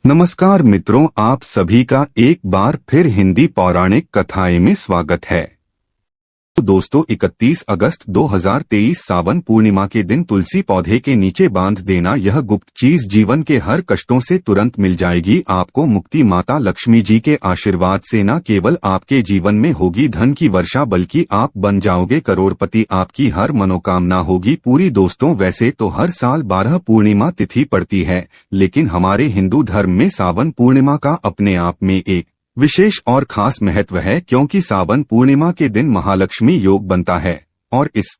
नमस्कार मित्रों, आप सभी का एक बार फिर हिंदी पौराणिक कथाएं में स्वागत है। तो दोस्तों, 31 अगस्त 2023 सावन पूर्णिमा के दिन तुलसी पौधे के नीचे बांध देना यह गुप्त चीज जीवन के हर कष्टों से तुरंत मिल जाएगी। आपको मुक्ति माता लक्ष्मी जी के आशीर्वाद से न केवल आपके जीवन में होगी धन की वर्षा, बल्कि आप बन जाओगे करोड़पति। आपकी हर मनोकामना होगी पूरी। दोस्तों, वैसे तो हर साल 12 पूर्णिमा तिथि पड़ती है, लेकिन हमारे हिंदू धर्म में सावन पूर्णिमा का अपने आप में एक विशेष और खास महत्व है, क्योंकि सावन पूर्णिमा के दिन महालक्ष्मी योग बनता है और इस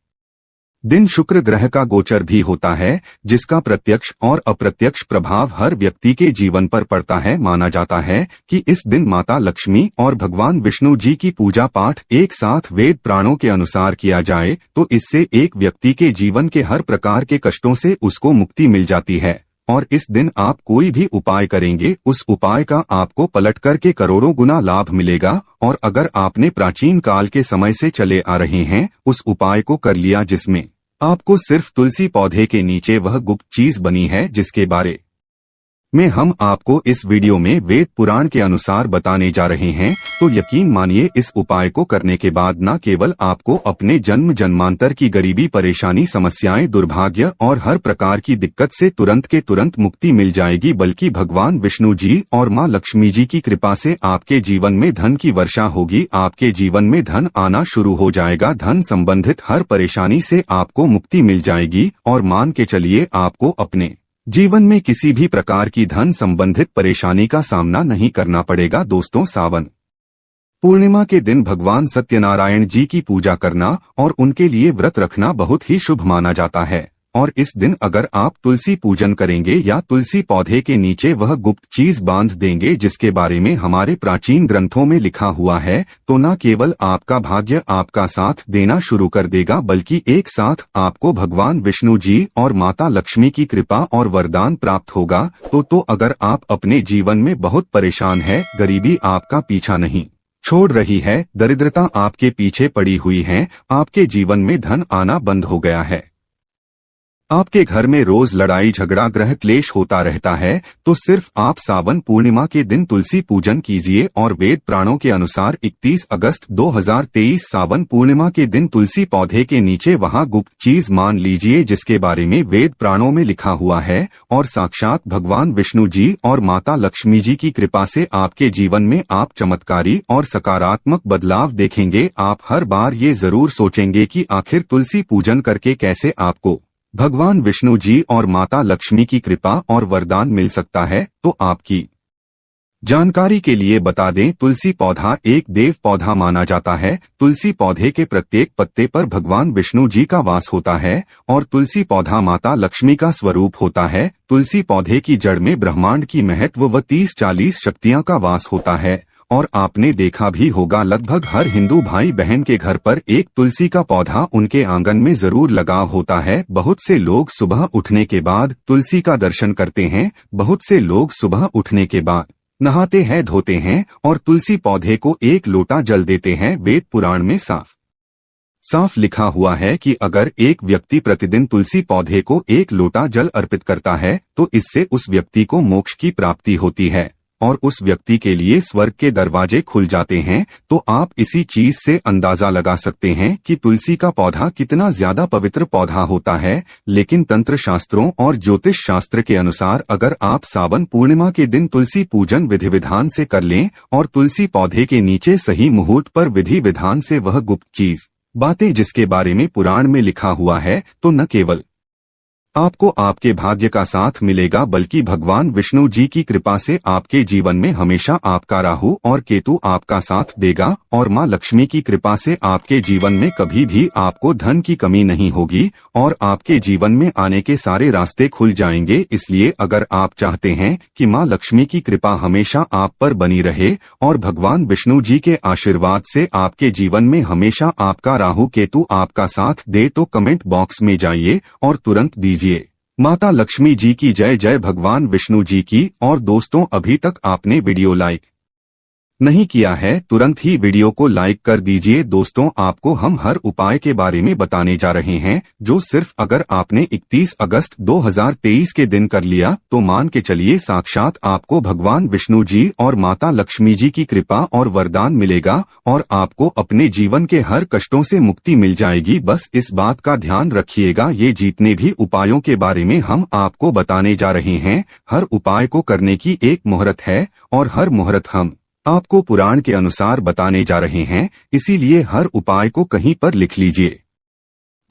दिन शुक्र ग्रह का गोचर भी होता है, जिसका प्रत्यक्ष और अप्रत्यक्ष प्रभाव हर व्यक्ति के जीवन पर पड़ता है। माना जाता है कि इस दिन माता लक्ष्मी और भगवान विष्णु जी की पूजा पाठ एक साथ वेद पुराणों के अनुसार किया जाए तो इससे एक व्यक्ति के जीवन के हर प्रकार के कष्टों से उसको मुक्ति मिल जाती है। और इस दिन आप कोई भी उपाय करेंगे, उस उपाय का आपको पलट करके करोड़ों गुना लाभ मिलेगा। और अगर आपने प्राचीन काल के समय से चले आ रहे हैं उस उपाय को कर लिया, जिसमें आपको सिर्फ तुलसी पौधे के नीचे वह गुप्त चीज बनी है जिसके बारे में हम आपको इस वीडियो में वेद पुराण के अनुसार बताने जा रहे हैं, तो यकीन मानिए इस उपाय को करने के बाद न केवल आपको अपने जन्म जन्मांतर की गरीबी, परेशानी, समस्याएं, दुर्भाग्य और हर प्रकार की दिक्कत से तुरंत के तुरंत मुक्ति मिल जाएगी, बल्कि भगवान विष्णु जी और मां लक्ष्मी जी की कृपा से आपके जीवन में धन की वर्षा होगी। आपके जीवन में धन आना शुरू हो जाएगा। धन संबंधित हर परेशानी से आपको मुक्ति मिल जाएगी और मान के चलिए आपको अपने जीवन में किसी भी प्रकार की धन संबंधित परेशानी का सामना नहीं करना पड़ेगा। दोस्तों, सावन पूर्णिमा के दिन भगवान सत्यनारायण जी की पूजा करना और उनके लिए व्रत रखना बहुत ही शुभ माना जाता है। और इस दिन अगर आप तुलसी पूजन करेंगे या तुलसी पौधे के नीचे वह गुप्त चीज बांध देंगे जिसके बारे में हमारे प्राचीन ग्रंथों में लिखा हुआ है, तो न केवल आपका भाग्य आपका साथ देना शुरू कर देगा, बल्कि एक साथ आपको भगवान विष्णु जी और माता लक्ष्मी की कृपा और वरदान प्राप्त होगा। तो अगर आप अपने जीवन में बहुत परेशान है, गरीबी आपका पीछा नहीं छोड़ रही है, दरिद्रता आपके पीछे पड़ी हुई है, आपके जीवन में धन आना बंद हो गया है, आपके घर में रोज लड़ाई झगड़ा ग्रह क्लेश होता रहता है, तो सिर्फ आप सावन पूर्णिमा के दिन तुलसी पूजन कीजिए। और वेद पुराणों के अनुसार 31 अगस्त 2023 सावन पूर्णिमा के दिन तुलसी पौधे के नीचे वहां गुप्त चीज मान लीजिए जिसके बारे में वेद पुराणों में लिखा हुआ है। और साक्षात भगवान विष्णु जी और माता लक्ष्मी जी की कृपा से आपके जीवन में आप चमत्कारी और सकारात्मक बदलाव देखेंगे। आप हर बार ये जरूर सोचेंगे कि आखिर तुलसी पूजन करके कैसे आपको भगवान विष्णु जी और माता लक्ष्मी की कृपा और वरदान मिल सकता है। तो आपकी जानकारी के लिए बता दें, तुलसी पौधा एक देव पौधा माना जाता है। तुलसी पौधे के प्रत्येक पत्ते पर भगवान विष्णु जी का वास होता है और तुलसी पौधा माता लक्ष्मी का स्वरूप होता है। तुलसी पौधे की जड़ में ब्रह्मांड की महत्व व 30-40 शक्तियां का वास होता है। और आपने देखा भी होगा, लगभग हर हिंदू भाई बहन के घर पर एक तुलसी का पौधा उनके आंगन में जरूर लगा होता है। बहुत से लोग सुबह उठने के बाद तुलसी का दर्शन करते हैं, बहुत से लोग सुबह उठने के बाद नहाते हैं, धोते हैं और तुलसी पौधे को एक लोटा जल देते हैं। वेद पुराण में साफ लिखा हुआ है कि अगर एक व्यक्ति प्रतिदिन तुलसी पौधे को एक लोटा जल अर्पित करता है तो इससे उस व्यक्ति को मोक्ष की प्राप्ति होती है और उस व्यक्ति के लिए स्वर्ग के दरवाजे खुल जाते हैं। तो आप इसी चीज से अंदाजा लगा सकते हैं कि तुलसी का पौधा कितना ज्यादा पवित्र पौधा होता है। लेकिन तंत्र शास्त्रों और ज्योतिष शास्त्र के अनुसार अगर आप सावन पूर्णिमा के दिन तुलसी पूजन विधि विधान से कर लें और तुलसी पौधे के नीचे सही मुहूर्त पर विधि विधान से वह गुप्त चीज बातें जिसके बारे में पुराण में लिखा हुआ है, तो न केवल आपको आपके भाग्य का साथ मिलेगा, बल्कि भगवान विष्णु जी की कृपा से आपके जीवन में हमेशा आपका राहु और केतु आपका साथ देगा और मां लक्ष्मी की कृपा से आपके जीवन में कभी भी आपको धन की कमी नहीं होगी और आपके जीवन में आने के सारे रास्ते खुल जाएंगे। इसलिए अगर आप चाहते हैं कि मां लक्ष्मी की कृपा हमेशा आप पर बनी रहे और भगवान विष्णु जी के आशीर्वाद से आपके जीवन में हमेशा आपका राहु केतु आपका साथ दे, तो कमेंट बॉक्स में जाइए और तुरंत दीजिए माता लक्ष्मी जी की जय, जय भगवान विष्णु जी की। और दोस्तों, अभी तक आपने वीडियो लाइक नहीं किया है तुरंत ही वीडियो को लाइक कर दीजिए। दोस्तों, आपको हम हर उपाय के बारे में बताने जा रहे हैं जो सिर्फ अगर आपने 31 अगस्त 2023 के दिन कर लिया तो मान के चलिए साक्षात आपको भगवान विष्णु जी और माता लक्ष्मी जी की कृपा और वरदान मिलेगा और आपको अपने जीवन के हर कष्टों से मुक्ति मिल जाएगी। बस इस बात का ध्यान रखिएगा, ये जितने भी उपायों के बारे में हम आपको बताने जा रहे हैं, हर उपाय को करने की एक मुहूर्त है और हर मुहूर्त हम आपको पुराण के अनुसार बताने जा रहे हैं, इसीलिए हर उपाय को कहीं पर लिख लीजिए।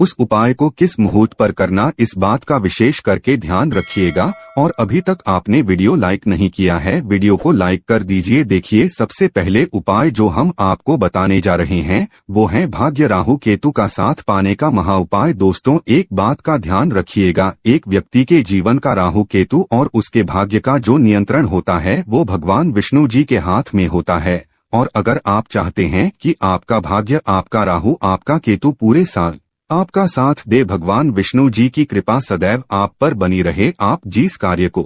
उस उपाय को किस मुहूर्त पर करना, इस बात का विशेष करके ध्यान रखिएगा। और अभी तक आपने वीडियो लाइक नहीं किया है, वीडियो को लाइक कर दीजिए। देखिए, सबसे पहले उपाय जो हम आपको बताने जा रहे हैं वो है भाग्य राहु केतु का साथ पाने का महा उपाय। दोस्तों, एक बात का ध्यान रखिएगा, एक व्यक्ति के जीवन का राहु केतु और उसके भाग्य का जो नियंत्रण होता है वो भगवान विष्णु जी के हाथ में होता है। और अगर आप चाहते हैं कि आपका भाग्य, आपका राहु, आपका केतु पूरे साल आपका साथ दे, भगवान विष्णु जी की कृपा सदैव आप पर बनी रहे, आप जिस कार्य को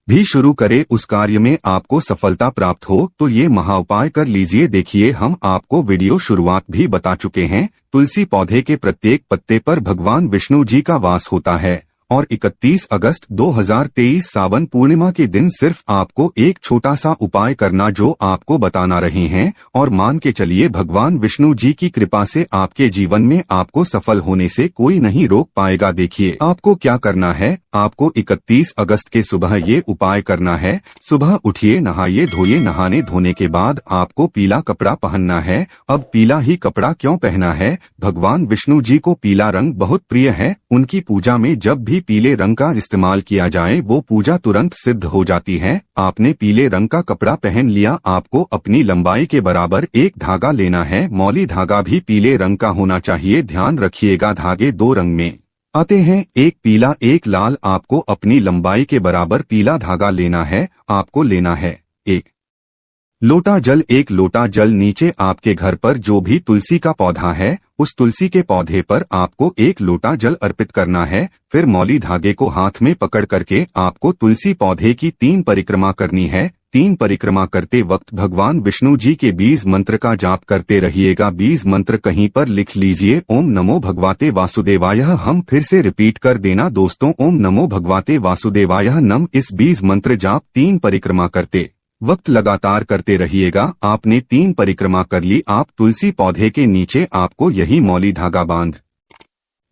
भी शुरू करें उस कार्य में आपको सफलता प्राप्त हो, तो ये महा उपाय कर लीजिए। देखिए, हम आपको वीडियो शुरुआत भी बता चुके हैं, तुलसी पौधे के प्रत्येक पत्ते पर भगवान विष्णु जी का वास होता है और 31 अगस्त 2023 सावन पूर्णिमा के दिन सिर्फ आपको एक छोटा सा उपाय करना जो आपको बताना रहे हैं और मान के चलिए भगवान विष्णु जी की कृपा से आपके जीवन में आपको सफल होने से कोई नहीं रोक पाएगा। देखिए, आपको क्या करना है, आपको 31 अगस्त के सुबह ये उपाय करना है। सुबह उठिए, नहाइए धोइए, नहाने धोने के बाद आपको पीला कपड़ा पहनना है। अब पीला ही कपड़ा क्यों पहना है, भगवान विष्णु जी को पीला रंग बहुत प्रिय है, उनकी पूजा में जब भी पीले रंग का इस्तेमाल किया जाए वो पूजा तुरंत सिद्ध हो जाती है। आपने पीले रंग का कपड़ा पहन लिया, आपको अपनी लंबाई के बराबर एक धागा लेना है, मौली धागा भी पीले रंग का होना चाहिए। ध्यान रखिएगा, धागे दो रंग में आते हैं, एक पीला एक लाल। आपको अपनी लंबाई के बराबर पीला धागा लेना है। आपको लेना है एक लोटा जल, एक लोटा जल नीचे आपके घर पर जो भी तुलसी का पौधा है उस तुलसी के पौधे पर आपको एक लोटा जल अर्पित करना है। फिर मौली धागे को हाथ में पकड़ करके आपको तुलसी पौधे की 3 परिक्रमा करनी है। 3 परिक्रमा करते वक्त भगवान विष्णु जी के बीज मंत्र का जाप करते रहिएगा। बीज मंत्र कहीं पर लिख लीजिए, ओम नमो भगवते वासुदेवाय। हम फिर से रिपीट कर देना दोस्तों, ओम नमो भगवते वासुदेवाय नम। इस बीज मंत्र जाप 3 परिक्रमा करते वक्त लगातार करते रहिएगा। आपने 3 परिक्रमा कर ली, आप तुलसी पौधे के नीचे आपको यही मौली धागा बांध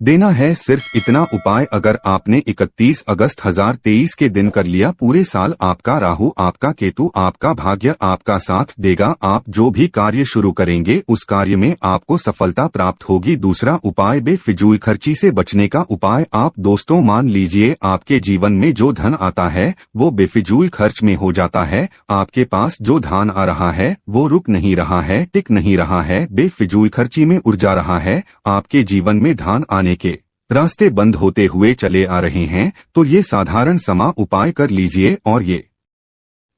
देना है। सिर्फ इतना उपाय अगर आपने 31 अगस्त 2023 के दिन कर लिया, पूरे साल आपका राहु, आपका केतु, आपका भाग्य आपका साथ देगा। आप जो भी कार्य शुरू करेंगे उस कार्य में आपको सफलता प्राप्त होगी। दूसरा उपाय बेफिजूल खर्ची से बचने का उपाय। आप दोस्तों मान लीजिए आपके जीवन में जो धन आता है वो बेफिजूल खर्च में हो जाता है। आपके पास जो धन आ रहा है वो रुक नहीं रहा है, टिक नहीं रहा है, बेफिजूल खर्ची में उड़ जा रहा है। आपके जीवन में धन आने के रास्ते बंद होते हुए चले आ रहे हैं, तो ये साधारण समा उपाय कर लीजिए। और ये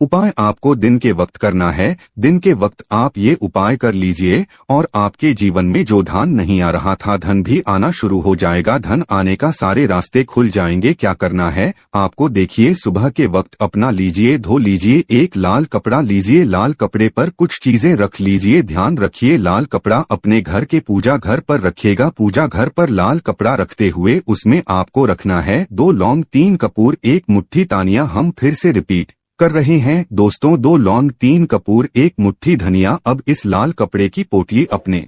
उपाय आपको दिन के वक्त करना है। दिन के वक्त आप ये उपाय कर लीजिए और आपके जीवन में जो धन नहीं आ रहा था धन भी आना शुरू हो जाएगा। धन आने का सारे रास्ते खुल जाएंगे। क्या करना है आपको, देखिए, सुबह के वक्त अपना लीजिए, धो लीजिए, एक लाल कपड़ा लीजिए, लाल कपड़े पर कुछ चीजें रख लीजिए। ध्यान रखिए, लाल कपड़ा अपने घर के पूजा घर पर रखिएगा। पूजा घर पर लाल कपड़ा रखते हुए उसमें आपको रखना है 2 लौंग, 3 कपूर, 1 मुट्ठी तानिया। हम फिर से रिपीट कर रहे हैं दोस्तों, 2 लौंग, 3 कपूर, 1 मुट्ठी धनिया। अब इस लाल कपड़े की पोटली अपने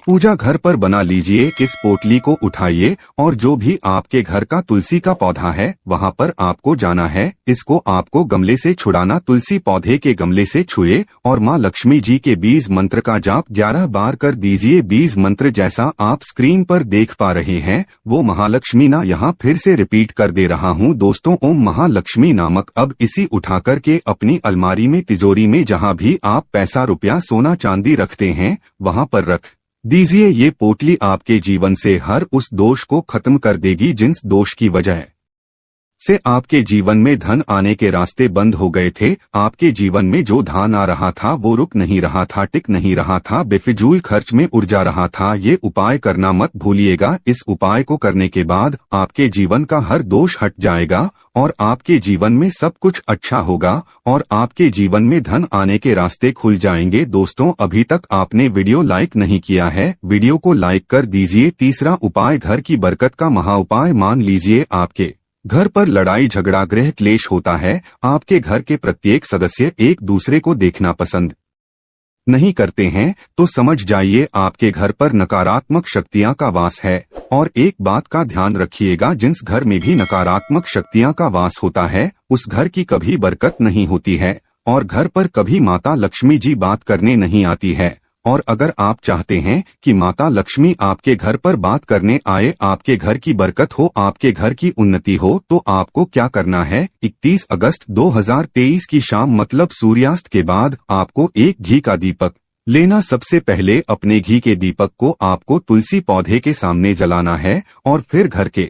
पूजा घर पर बना लीजिए। इस पोटली को उठाइए और जो भी आपके घर का तुलसी का पौधा है वहां पर आपको जाना है। इसको आपको गमले से छुड़ाना, तुलसी पौधे के गमले से छुए और माँ लक्ष्मी जी के बीज मंत्र का जाप 11 बार कर दीजिए। बीज मंत्र जैसा आप स्क्रीन पर देख पा रहे हैं वो महालक्ष्मी ना, यहाँ फिर से रिपीट कर दे रहा हूँ दोस्तों, ओम महालक्ष्मी नामक। अब इसी उठा करके अपनी अलमारी में, तिजोरी में, जहाँ भी आप पैसा, रुपया, सोना चांदी रखते हैं वहां पर रख दीजिए। ये पोटली आपके जीवन से हर उस दोष को खत्म कर देगी जिस दोष की वजह से आपके जीवन में धन आने के रास्ते बंद हो गए थे। आपके जीवन में जो धन आ रहा था वो रुक नहीं रहा था, टिक नहीं रहा था, बेफिजूल खर्च में उड़ जा रहा था। ये उपाय करना मत भूलिएगा। इस उपाय को करने के बाद आपके जीवन का हर दोष हट जाएगा और आपके जीवन में सब कुछ अच्छा होगा और आपके जीवन में धन आने के रास्ते खुल जाएंगे। दोस्तों, अभी तक आपने वीडियो लाइक नहीं किया है, वीडियो को लाइक कर दीजिए। तीसरा उपाय घर की बरकत का महा उपाय। मान लीजिए आपके घर पर लड़ाई झगड़ा गृह क्लेश होता है। आपके घर के प्रत्येक सदस्य एक दूसरे को देखना पसंद नहीं करते हैं, तो समझ जाइए आपके घर पर नकारात्मक शक्तियां का वास है। और एक बात का ध्यान रखिएगा, जिस घर में भी नकारात्मक शक्तियां का वास होता है उस घर की कभी बरकत नहीं होती है और घर पर कभी माता लक्ष्मी जी बात करने नहीं आती है। और अगर आप चाहते हैं कि माता लक्ष्मी आपके घर पर बात करने आए, आपके घर की बरकत हो, आपके घर की उन्नति हो, तो आपको क्या करना है? 31 अगस्त 2023 की शाम मतलब सूर्यास्त के बाद आपको एक घी का दीपक लेना। सबसे पहले अपने घी के दीपक को आपको तुलसी पौधे के सामने जलाना है और फिर घर के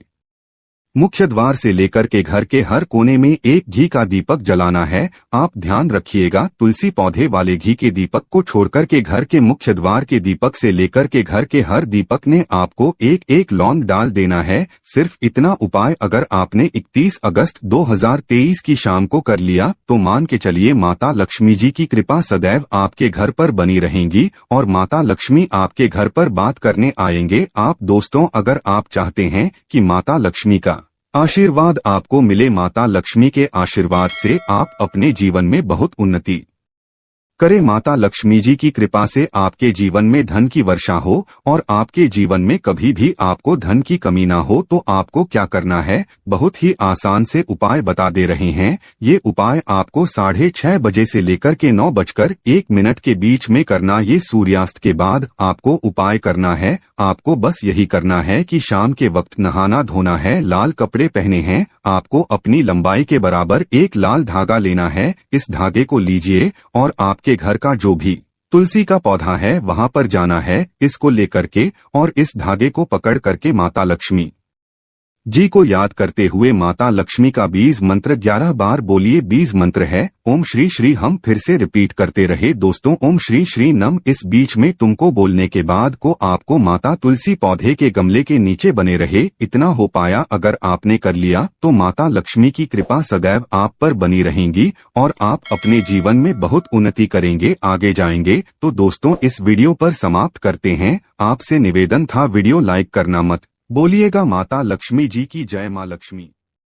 मुख्य द्वार से लेकर के घर के हर कोने में एक घी का दीपक जलाना है। आप ध्यान रखिएगा, तुलसी पौधे वाले घी के दीपक को छोड़कर के घर के मुख्य द्वार के दीपक से लेकर के घर के हर दीपक ने आपको एक एक लौंग डाल देना है। सिर्फ इतना उपाय अगर आपने 31 अगस्त 2023 की शाम को कर लिया तो मान के चलिए माता लक्ष्मी जी की कृपा सदैव आपके घर पर बनी रहेंगी और माता लक्ष्मी आपके घर पर बात करने आएंगे। आप दोस्तों, अगर आप चाहते हैं कि माता लक्ष्मी का आशीर्वाद आपको मिले, माता लक्ष्मी के आशीर्वाद से आप अपने जीवन में बहुत उन्नति करे, माता लक्ष्मी जी की कृपा से आपके जीवन में धन की वर्षा हो और आपके जीवन में कभी भी आपको धन की कमी ना हो, तो आपको क्या करना है? बहुत ही आसान से उपाय बता दे रहे हैं। ये उपाय आपको 6:30 बजे से लेकर के 9:01 के बीच में करना। ये सूर्यास्त के बाद आपको उपाय करना है। आपको बस यही करना है कि शाम के वक्त नहाना धोना है, लाल कपड़े पहने हैं, आपको अपनी लंबाई के बराबर एक लाल धागा लेना है। इस धागे को लीजिए और आपके घर का जो भी तुलसी का पौधा है वहां पर जाना है, इसको लेकर के और इस धागे को पकड़ करके माता लक्ष्मी जी को याद करते हुए माता लक्ष्मी का बीज मंत्र 11 बार बोलिए। बीज मंत्र है ओम श्री श्री। हम फिर से रिपीट करते रहे दोस्तों, ओम श्री श्री नम। इस बीच में तुमको बोलने के बाद को आपको माता तुलसी पौधे के गमले के नीचे बने रहे। इतना हो पाया अगर आपने कर लिया तो माता लक्ष्मी की कृपा सदैव आप पर बनी रहेंगी और आप अपने जीवन में बहुत उन्नति करेंगे, आगे जाएंगे। तो दोस्तों, इस वीडियो पर समाप्त करते हैं। आपसे निवेदन था वीडियो लाइक करना मत बोलिएगा। माता लक्ष्मी जी की जय। माँ लक्ष्मी।